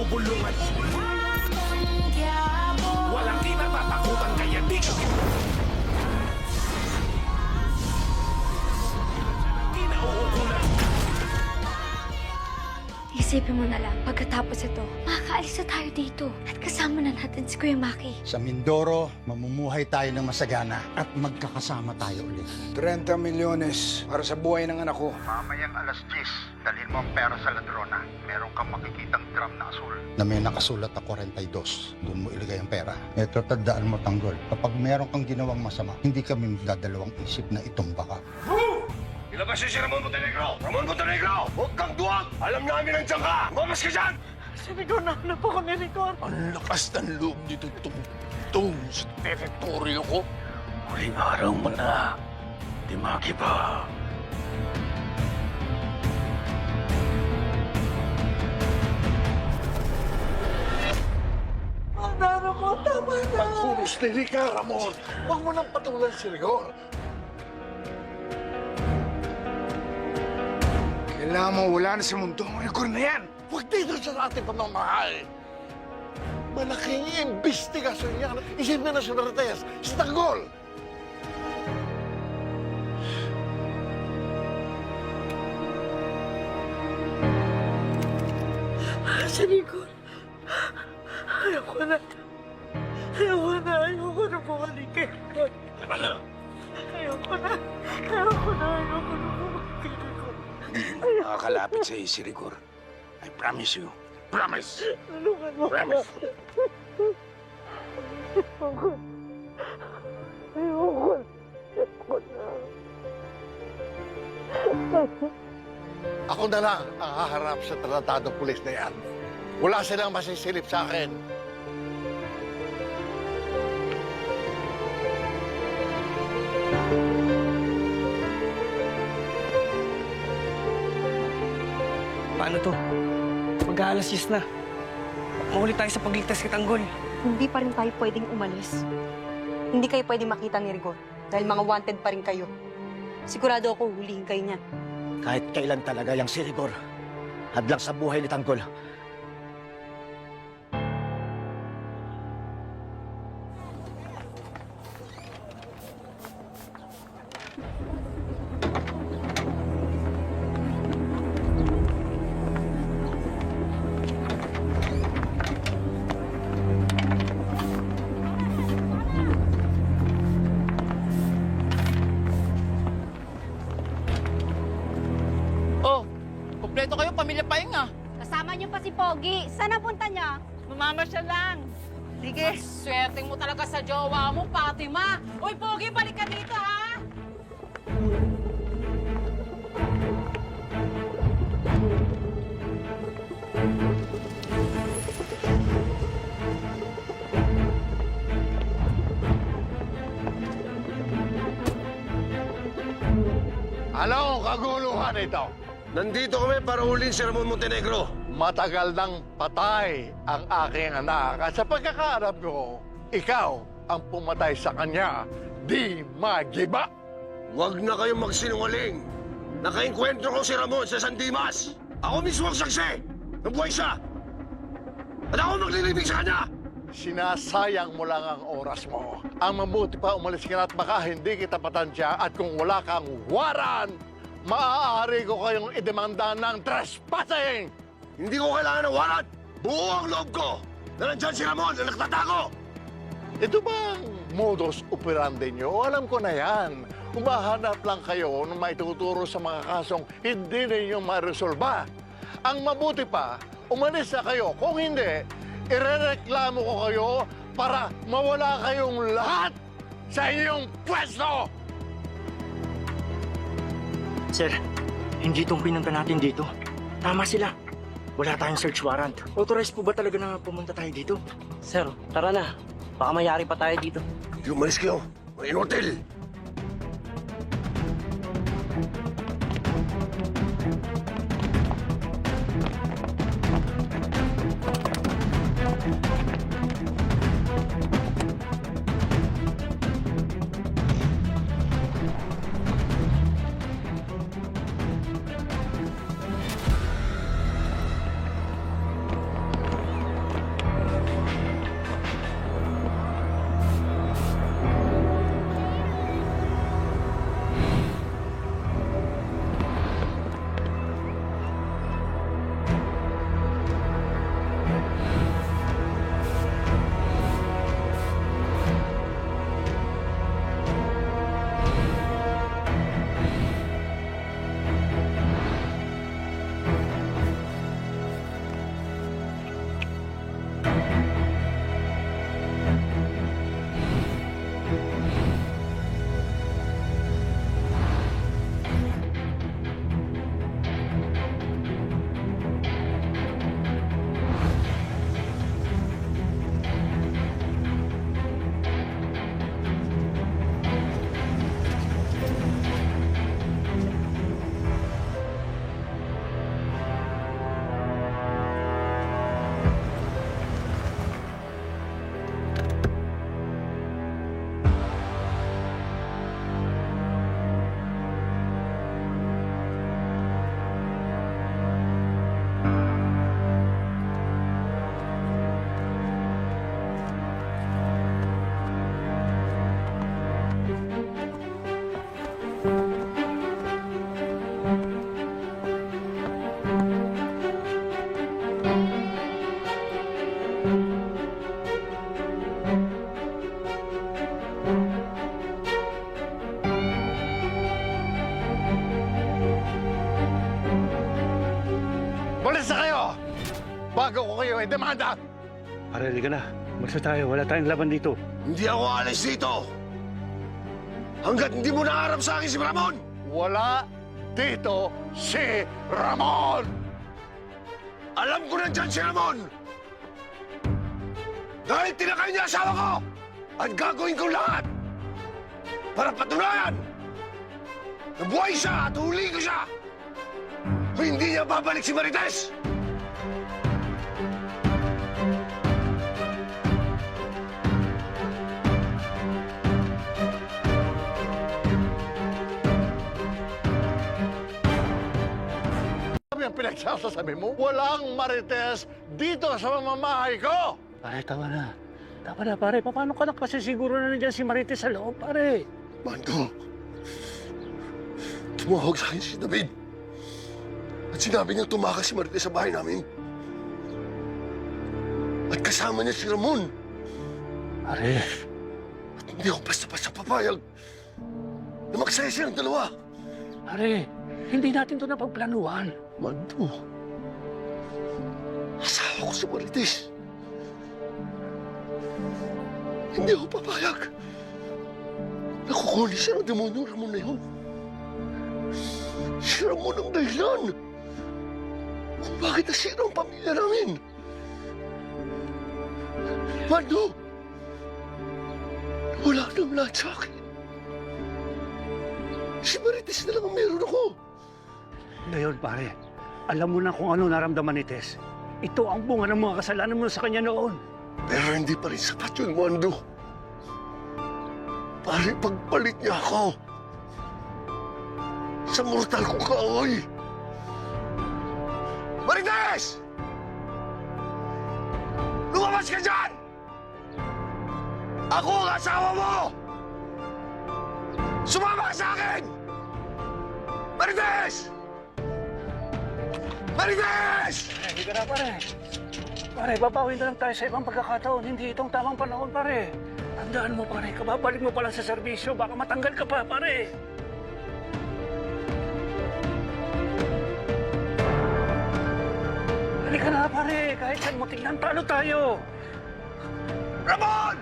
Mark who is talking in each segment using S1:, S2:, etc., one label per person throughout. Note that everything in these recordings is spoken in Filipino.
S1: bubulungan. Walang kinatatakutan kaya di ka kinauukulan.
S2: Isipin mo na lang, pagkatapos ito, makakaalis na tayo dito. At kasama na natin si Kuya Maki.
S3: Sa Mindoro, mamumuhay tayo ng masagana at magkakasama tayo ulit.
S4: 30 milyones para sa buhay ng anak ko.
S3: Mamayang alas 10, dalhin mo ang pera sa ladrona. Meron kang makikitang drum na asul. Na may nakasulat na 42. Doon mo ilagay ang pera. Ito, tandaan mo, Tanggol. Kapag meron kang ginawang masama, hindi kami magdadalawang isip na itumba ka.
S1: Ilabas si Ramon Montenegro! Ramon Montenegro! Huwag kang duwag! Alam namin nandiyan ka! Umamas ka dyan!
S5: Sinigaw na hanap ako ni Rigor.
S1: Ang lakas ng loob nito tumutong sa teritoryo ko. Huling araw mo na. Dimaki pa.
S5: Manalo ko, tama na.
S1: Magpuros dili ka, Ramon. Huwag mo nang patulan si Rigor.
S4: Kailangan mo wala na sa mundo ang record na yan.
S1: Huwag dito sa ating pamamahal. Malaking investigasyon yan. Isip na nasyonalites. Si Tanggol.
S5: Si Rigor. Ayoko na. Ayoko na. Ayoko na bumalik kay Rigor.
S1: Diba na?
S5: Ayoko na. Ayoko na. Ayoko na bumalik kay Rigor.
S1: Makakalapit sa'yo si Rigor. I promise you. Promise.
S5: Tulungan mo.
S1: Promise.
S5: Ayoko. Ayoko. Ayoko na.
S1: Ako na lang ang haharap sa tratadong pulis na yan. Wala silang masisilip sa akin.
S6: Paano to? Mag-aalas 10 na. Mahuli tayo sa pagligtas kay Tanggol.
S7: Hindi pa rin tayo pwedeng umalis. Hindi kayo pwedeng makita ni Rigor dahil mga wanted pa rin kayo. Sigurado ako hulihin kayo niyan.
S8: Kahit kailan talaga yung si Rigor, hadlang sa buhay ni Tanggol.
S6: Oh, kompleto kayo, pamilya Pahinga.
S2: Kasama niyo pa si Pogi. Saan napunta niya?
S5: Mumama siya lang. Sige.
S9: Swerte mo talaga sa jowa mo, Fatima. Uy, Pogi, balik ka dito, ha?
S1: Anong kaguluhan ito?
S10: Nandito kami para huliin si Ramon Montenegro.
S1: Matagal nang patay ang aking anak. At sa pagkakaarap ko, ikaw ang pumatay sa kanya. Di magiba.
S10: Huwag na kayong magsinungaling. Nakainkwentro ko si Ramon sa San Dimas. Ako mismo ang saksi. Nabuhay siya. At ako maglilibing sa kanya.
S1: Sinasayang mo lang ang oras mo. Ang mabuti pa umalis ka na at baka hindi kita patansya at kung wala kang waran, maaari ko kayong idemanda ng trespassing!
S10: Hindi ko kailangan ng warrant. Buo ang loob ko na nandyan si Ramon na nagtatago.
S1: Ito bang modus operandi nyo? Alam ko na yan. Umahanap lang kayo ng maituturo sa mga kasong hindi ninyo maresolba. Ang mabuti pa, umalis na kayo. Kung hindi, irereklamo ko kayo para mawala kayong lahat sa inyong pwesto!
S8: Sir, hindi itong pinunta natin dito. Tama sila. Wala tayong search warrant. Authorized po ba talaga na pumunta tayo dito?
S6: Sir, tara na. Baka mayari pa tayo dito.
S10: Yung umalis kayo. May hotel.
S1: Balis na kayo! Bago ko kayo demanda!
S6: Pare, halika na. Marsa tayo. Wala tayong laban dito.
S10: Hindi ako alis dito! Hanggat hindi mo naharap sa akin si Ramon!
S1: Wala dito si Ramon!
S10: Alam ko nandyan si Ramon! Dahil tinakay niya asawa ko! At gagawin ko lahat para patunayan na buhay siya at huli ko siya! Hindi niya babalik si Marites!
S1: Sabi ang pinagsasasabi mo, walang Marites dito sa mamamahay ko!
S6: Pare, tama na. Tama na, pare. Paano ka na kasi siguro na nandiyan si Marites sa loob, pare?
S10: Mando, tumawag sa akin si David. At sinabi niya tumakas si Marites sa bahay namin. At kasama niya si Ramon.
S6: Pare,
S10: At hindi ako basta-basta papayag na magsaya silang dalawa.
S6: pare, hindi natin to napagplanuhan.
S10: Mando, asawa ko si Marites. Hindi ako papayag. Nakukuli siya ng demonyong Ramon na yun. Si Ramon ang dahilan kung bakit nasira ang pamilya namin. Mando, wala nang lahat sa akin. Si Marites na lang ang meron ako.
S6: Ngayon, pare, alam mo na kung ano naramdaman ni Tess. Ito ang bunga ng mga kasalanan mo sa kanya noon.
S10: Pero hindi pa rin sapat yun, Mando. Pare, pagpalit niya ako sa mortal kong kaaway. Marites! Lumabas ka dyan! Ako ang asawa mo! Sumama ka sa akin! Marites! Marites!
S6: Hindi ka na, pare. Pare, babawin na lang tayo sa ibang pagkakataon. Hindi itong tamang panahon, pare. Tandaan mo, pare. Kababalik mo pa lang sa serbisyo. Baka matanggal ka pa, pare. Halika na, pare. Kahit saan mo tingnan, talo tayo.
S10: Ramon!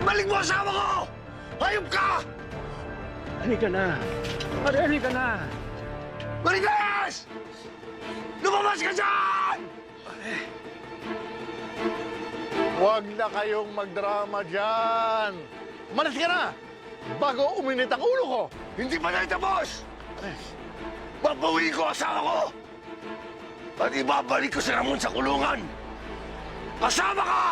S10: Ibalik mo asawa ko! Hayop ka!
S6: Halika na. Pare, halika na.
S10: Marites! Lumabas ka dyan!
S1: Huwag na kayong magdrama dyan! Malis ka na! Bago uminit ang ulo ko!
S10: Hindi pa tayo tapos! Babawiin ko asawa ko! At ibabalik ko si Ramon sa kulungan! Kasama ka!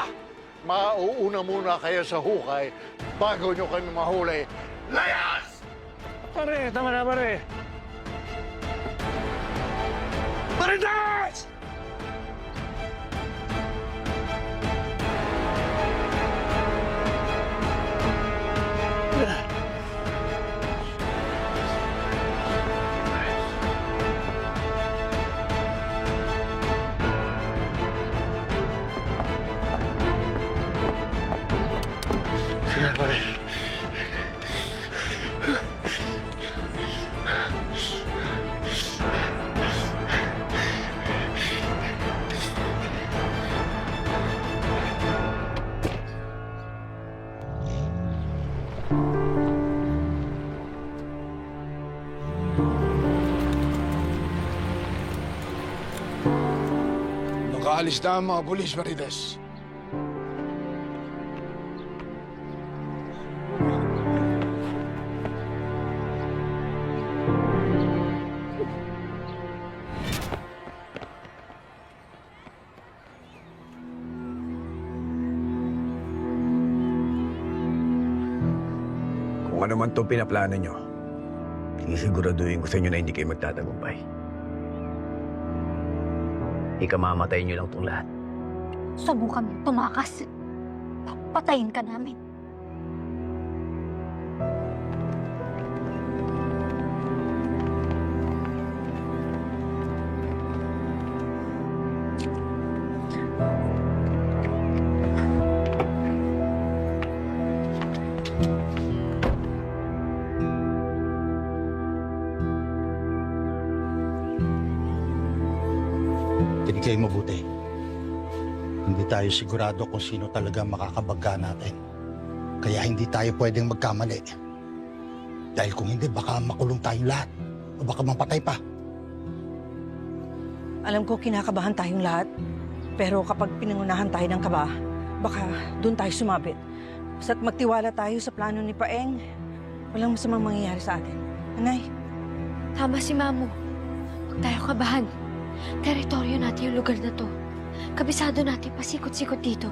S1: Mauuna muna kayo sa hukay bago nyo kami mahuli.
S10: Layas!
S6: Pare, tama na, pare.
S10: Marites!
S6: Sige, pare.
S4: Nakaalis na ang mga pulis, Marites.
S11: Kung ano man itong pinaplano nyo, sisiguraduhin ko sa inyo na hindi kayo magtatagumpay. Ikamamatay nyo lang itong lahat.
S2: Subukan mo tumakas. Patayin ka namin.
S3: kayo mabuti. Hindi tayo sigurado kung sino talaga makakabagga natin. Kaya hindi tayo pwedeng magkamali. Dahil kung hindi, baka makulong tayong lahat. O baka mapatay pa.
S5: Alam ko kinakabahan tayong lahat. Pero kapag pinangunahan tayo ng kaba, baka doon tayo sumabit. Basta't magtiwala tayo sa plano ni Paeng, walang masamang mangyayari sa atin. Anay?
S2: Tama si Mamo. Huwag tayo kabahan. Teritoryo natin yung lugar na to. Kabisado natin pasikot-sikot dito.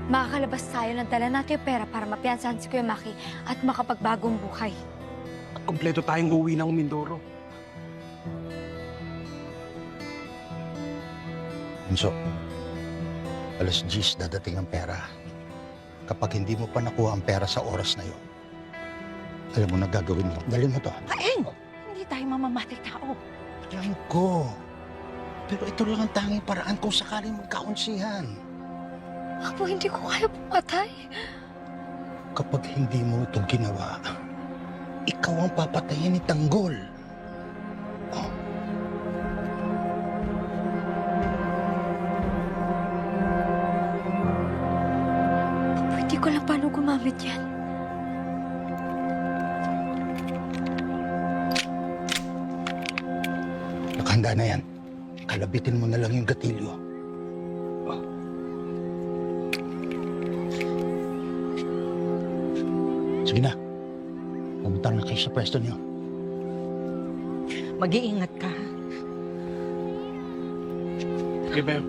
S2: Makakalabas tayo ng dala natin yung pera para mapiyansahan si Kuya Maki at makapagbagong buhay.
S6: At kompleto tayong uuwi ng Mindoro.
S3: Bunso, alas 10 dadating ang pera. Kapag hindi mo pa nakuha ang pera sa oras na yun, alam mo na gagawin mo. Dalhin mo to.
S5: Paeng! Hindi tayo mamamatay tao.
S3: Alam ko. Pero ito lang ang tanging paraan kung sakaling magkaunsihan.
S2: Mamo, hindi ko kaya pumatay.
S3: Kapag hindi mo ito ginawa, ikaw ang papatayin ni Tanggol. Oh.
S2: Pwede ko lang paano gumamit yan.
S3: Nakahanda na yan. Kalabitin mo na lang yung gatilyo. Oh. Sige na. Pumunta na kayo sa pwesto niyo.
S5: Mag-iingat ka.
S6: Sige, Bem.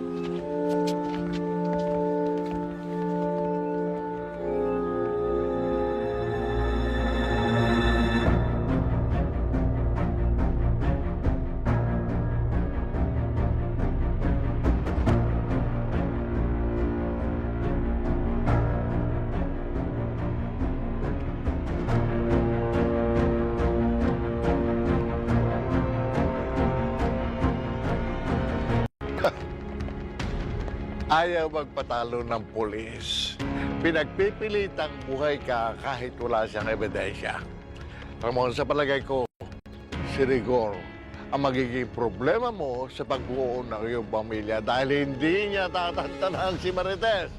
S1: Ayaw magpatalo ng pulis. Pinagpipilitang buhay ka kahit wala siyang ebidensya. Ramon, sa palagay ko, si Rigor ang magiging problema mo sa pagbuo ng iyong pamilya dahil hindi niya tatantanan si Marites.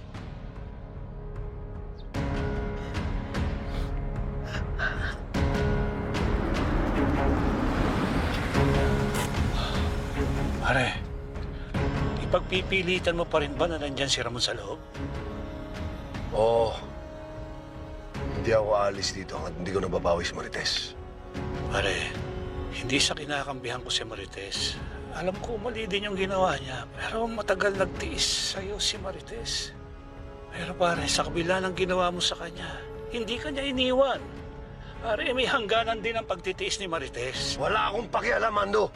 S6: Pare, ipagpipilitan mo pa rin ba na nandyan si Ramon sa loob?
S10: Oo. Hindi ako aalis dito hanggat hindi ko nababawi si Marites.
S6: Pare, hindi sa kinakambihan ko si Marites. Alam ko mali din yung ginawa niya, pero matagal nagtiis sa'yo si Marites. Pero pare, sa kabila ng ginawa mo sa kanya, hindi ka niya iniwan. Pare, may hangganan din ang pagtitiis ni Marites.
S10: Wala akong pakialam, Mando.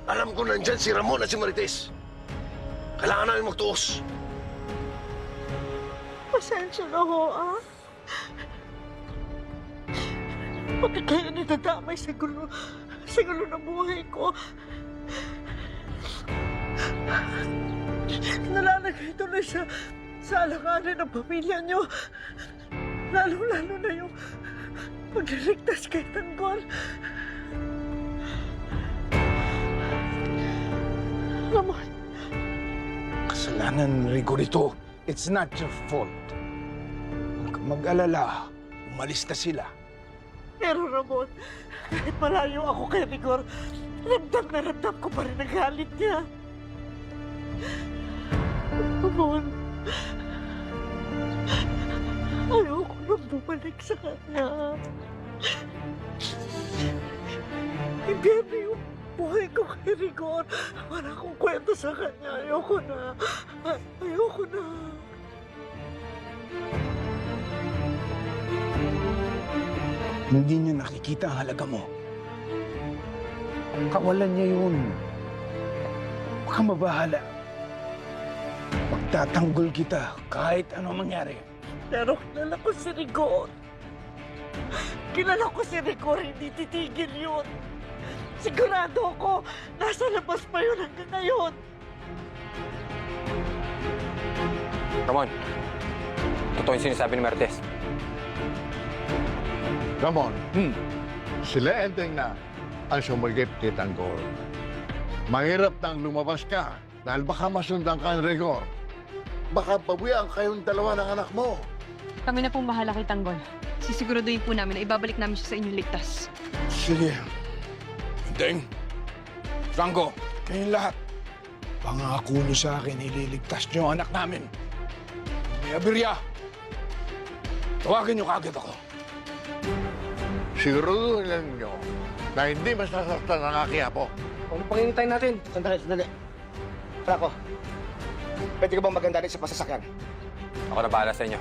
S10: Alam ko nandyan si Ramon at si Marites. Kailangan namin magtuos.
S5: Pasensya na ho, ah. Bakit kayo nadadamay sa gulo ng buhay ko? Nalalagay tuloy sa alanganin ng pamilya niyo. Lalo-lalo na yung pagliligtas kay Tanggol. Ramon,
S4: Kasalanan ni Rigor ito. It's not your fault. Huwag kang mag-alala. Umalis na sila.
S5: pero Ramon, kahit malayo ako kay Rigor, ramdam ko pa rin ang galit niya. Ramon, ayoko nang bumalik sa kanya. Hindi na yung buhay ko kay Rigor. Wala akong kwento sa kanya. Ayoko na. Ayoko na.
S4: Hindi niya nakikita ang halaga mo. Kawalan niya yun. Huwag kang mabahala. Magtatanggol kita kahit anong mangyari.
S5: Pero kilala ko si Rigor. Kilala ko si Rigor, hindi titigil yun. Sigurado ako, nasa labas pa yun hanggang ngayon.
S12: Ramon, totoo yung sinasabi ni Marites.
S1: Ramon, sila ending na ang sumagip kay Tanggol. Mahirap nang lumabas ka Dahil baka masundan ka ng rigor. Baka pabuyan kayong dalawa ng anak mo.
S7: Kami na pong bahala kay Tanggol. Sisiguraduhin po namin na ibabalik namin siya sa inyong ligtas.
S4: Sige. Deng. Franco, kayong lahat. Pangako niyo sa akin, ililigtas niyo ang anak namin. May abirya. Tawagin niyo kagad ako.
S1: Siguraduhin ninyo na hindi masasaktan ang aking apo.
S8: Ano pang hintayin natin? Sandali. Franco, pwede ka bang maganda rin sa pasasakyan?
S12: Ako na bahala sa inyo.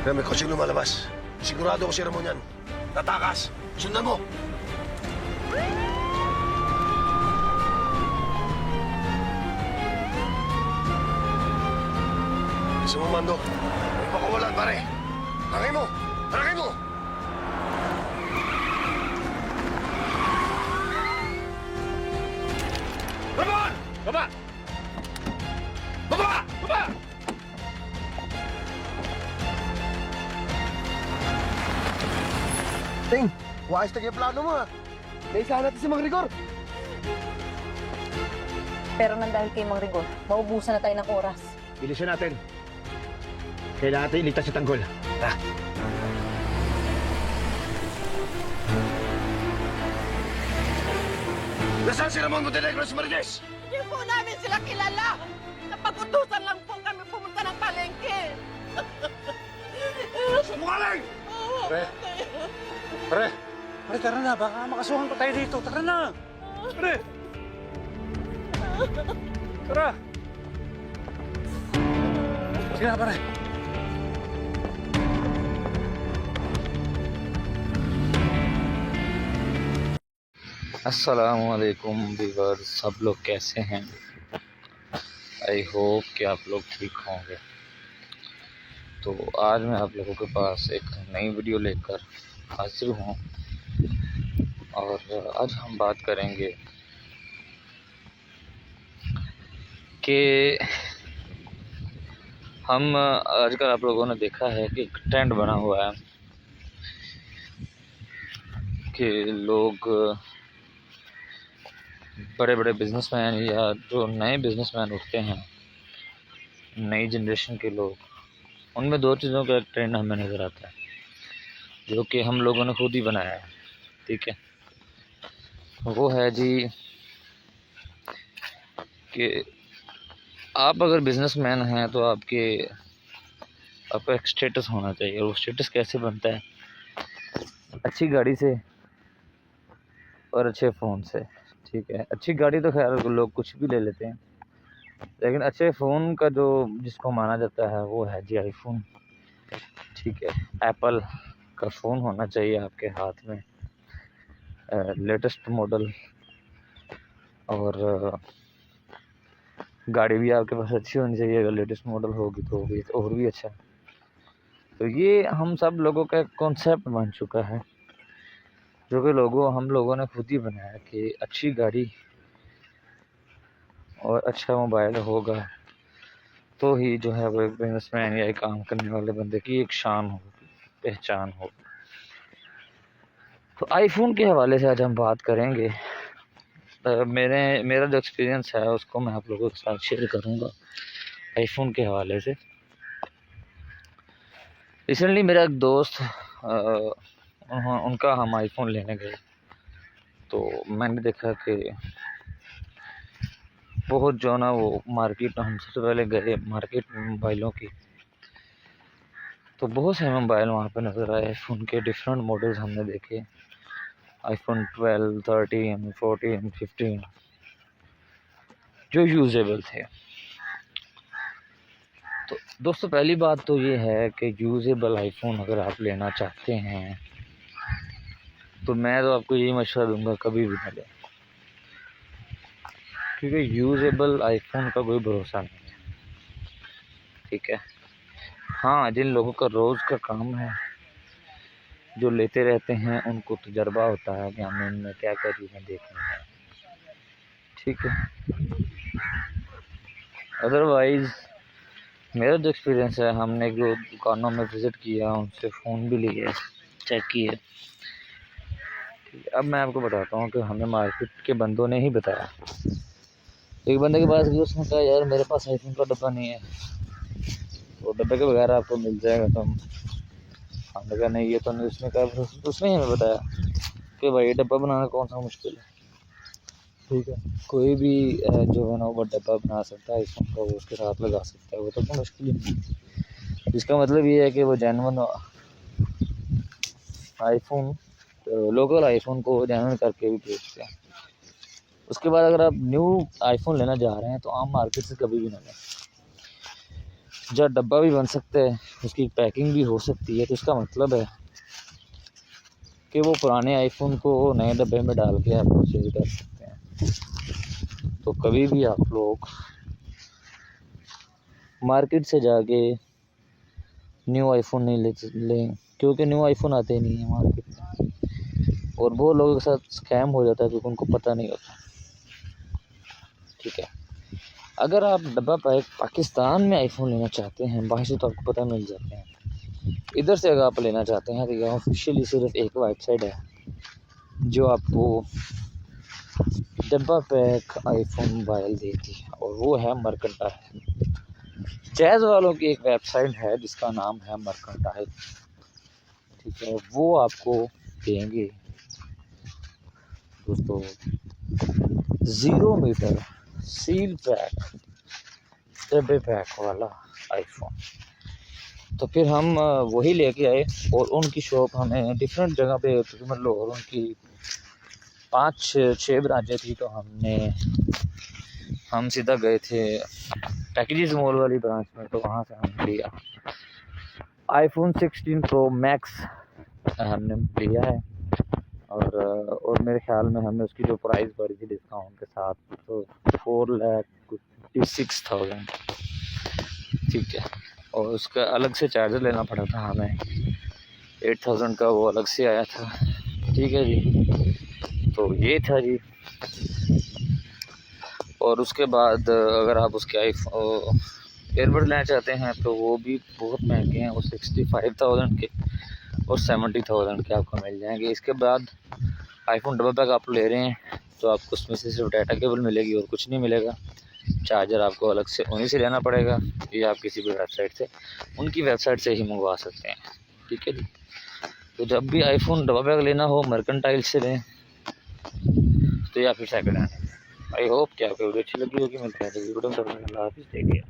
S10: May kotseng lumalabas. Sigurado ko si Ramon yan. Tatakas. Sundan mo. Gusto mo, Mando? May pakawalan, pare. Harangin mo! Harangin mo! Ramon! Baba! Baba! Baba!
S8: Ting, waayos na yung plano mo ha. Naisahan natin si Mang Rigor.
S7: Pero nang dahil kay Mang Rigor, maubusan na tayo ng oras.
S8: Bilisan natin. Kailangan natin iligtas si Tanggol. Tara.
S10: Nasaan si Ramon Montenegro at si Marites?
S9: Hindi po namin sila kilala. Napag-utusan lang po kami pumunta ng palengke.
S10: Sumukaling!
S6: Pre, tara na. Baka makasuhan pa tayo dito. Tara na. Pre. Tara. Sige na, pare.
S13: अस्सलामुअलैकुम व्यूअर्स, सब लोग कैसे हैं? I hope कि आप लोग ठीक होंगे। तो आज मैं आप लोगों के पास एक नई वीडियो लेकर हाजिर हूँ और आज हम बात करेंगे कि हम आजकल आप लोगों ने देखा है कि एक ट्रेंड बना हुआ है कि लोग बड़े बड़े बिजनेसमैन या जो नए बिजनेसमैन उठते हैं, नई जनरेशन के लोग, उनमें दो चीज़ों का एक ट्रेंड हमें नज़र आता है जो कि हम लोगों ने खुद ही बनाया है। ठीक है, वो है जी कि आप अगर बिजनेसमैन हैं तो आपका एक स्टेटस होना चाहिए। और वो स्टेटस कैसे बनता है? अच्छी गाड़ी से और अच्छे फ़ोन से। ठीक है, अच्छी गाड़ी तो खैर लोग कुछ भी ले लेते हैं, लेकिन अच्छे फ़ोन का जो जिसको माना जाता है वो है जी आईफोन। ठीक है, एप्पल का फ़ोन होना चाहिए आपके हाथ में, लेटेस्ट मॉडल, और गाड़ी भी आपके पास अच्छी होनी चाहिए। अगर लेटेस्ट मॉडल होगी तो भी और भी अच्छा। तो ये हम सब लोगों का कॉन्सेप्ट बन चुका है जो कि हम लोगों ने खुद ही बनाया कि अच्छी गाड़ी और अच्छा मोबाइल होगा तो ही जो है वो एक बिजनेसमैन या एक काम करने वाले बंदे की एक शान होगी, पहचान होगी। तो आईफोन के हवाले से आज हम बात करेंगे। मेरा जो एक्सपीरियंस है उसको मैं आप लोगों के साथ शेयर करूंगा आईफोन के हवाले से। रिसेंटली मेरा एक दोस्त उनका हम आईफोन लेने गए तो मैंने देखा कि बहुत जो ना वो मार्केट, हम सबसे पहले गए मार्केट मोबाइलों की, तो बहुत से मोबाइल वहाँ पे नज़र आए। आईफोन के डिफरेंट मॉडल्स हमने देखे, आईफोन 12, 13, 14, 15 जो यूजेबल थे। तो दोस्तों पहली बात तो ये है कि यूजेबल आईफोन अगर आप लेना चाहते हैं तो मैं तो आपको यही मशवरा दूंगा, कभी भी ना लें, क्योंकि यूजेबल आईफोन का कोई भरोसा नहीं है। ठीक है, हाँ, जिन लोगों का रोज़ का काम है, जो लेते रहते हैं, उनको तजर्बा होता है कि हमें इनमें क्या क्या चीज़ें देखनी है। ठीक है, अदरवाइज़ मेरा जो एक्सपीरियंस है, हमने जो दुकानों में विज़िट किया, उनसे फ़ोन भी लिए, चेक किए, ठीक है, अब मैं आपको बताता हूँ कि हमें मार्केट के बंदों ने ही बताया। एक बंदे के पास गया, उसने कहा यार मेरे पास आईफोन का डब्बा नहीं है, तो डब्बे के बगैर आपको मिल जाएगा। तो हमने कहा नहीं ये तो नहीं। उसने कहा, उसने ही हमें बताया कि भाई डब्बा बनाना कौन सा मुश्किल है, ठीक है, कोई भी जो है ना वो डब्बा बना सकता है आईफोन का, वो उसके साथ लगा सकता है, वो तो मुश्किल ही नहीं। इसका मतलब ये है कि वो जेन्युइन आईफोन, लोकल आईफोन को जेन्युइन करके भी बेचते हैं। उसके बाद अगर आप न्यू आईफोन लेना जा रहे हैं तो आम मार्केट से कभी भी ना लें। जब डब्बा भी बन सकता है, उसकी पैकिंग भी हो सकती है, तो इसका मतलब है कि वो पुराने आईफोन को नए डब्बे में डाल के आपको सेल कर सकते हैं। तो कभी भी आप लोग मार्केट से जाके न्यू आईफोन नहीं लें, क्योंकि न्यू आईफोन आते ही नहीं है मार्केट में, और बहुत लोगों के साथ स्कैम हो जाता है क्योंकि उनको पता नहीं होता, ठीक है। अगर आप डब्बा पैक पाकिस्तान में आईफोन लेना चाहते हैं, बाहर से तो आपको पता मिल जाते हैं। इधर से अगर आप लेना चाहते हैं तो यहाँ ऑफिशियली सिर्फ एक वेबसाइट है जो आपको डब्बा पैक आईफोन मोबाइल देती है, और वो है मर्केंटाइल। जैज़ वालों की एक वेबसाइट है जिसका नाम है मर्केंटाइल, ठीक है। वो आपको देंगे दोस्तों 0 मीटर सील पैक डब्बे पैक वाला आईफोन। तो फिर हम वही लेके आए, और उनकी शॉप हमें डिफरेंट जगह पे मतलब, और उनकी 5-6 ब्रांचें थी। तो हम सीधा गए थे पैकेजेस मॉल वाली ब्रांच में, तो वहाँ से हमने लिया आईफोन 16 प्रो मैक्स हमने लिया है। और मेरे ख्याल में हमें उसकी जो प्राइस पड़ी थी डिस्काउंट के साथ, तो 4,56,000, ठीक है। और उसका अलग से चार्जर लेना पड़ा था हमें, 8,000 का वो अलग से आया था, ठीक है जी। तो ये था जी। और उसके बाद अगर आप उसके एयरबड लेना चाहते हैं तो वो भी बहुत महंगे हैं, वो 65,000 के और 70,000 के आपको मिल जाएंगे। इसके बाद आईफोन डबल पैक आप ले रहे हैं तो आपको उसमें से सिर्फ डाटा केबल मिलेगी और कुछ नहीं मिलेगा। चार्जर आपको अलग से उन्हीं से लेना पड़ेगा, या आप किसी भी वेबसाइट से, उनकी वेबसाइट से ही मंगवा सकते हैं, ठीक है जी। तो जब भी आईफोन डबल पैक लेना हो मर्केंटाइल से लें, तो या फिर सेकंड हैंड। आई होप कि आपको वीडियो अच्छी लगी होगी। मिलते हैं वीडियो में, अल्लाह हाफिज़, टेक केयर।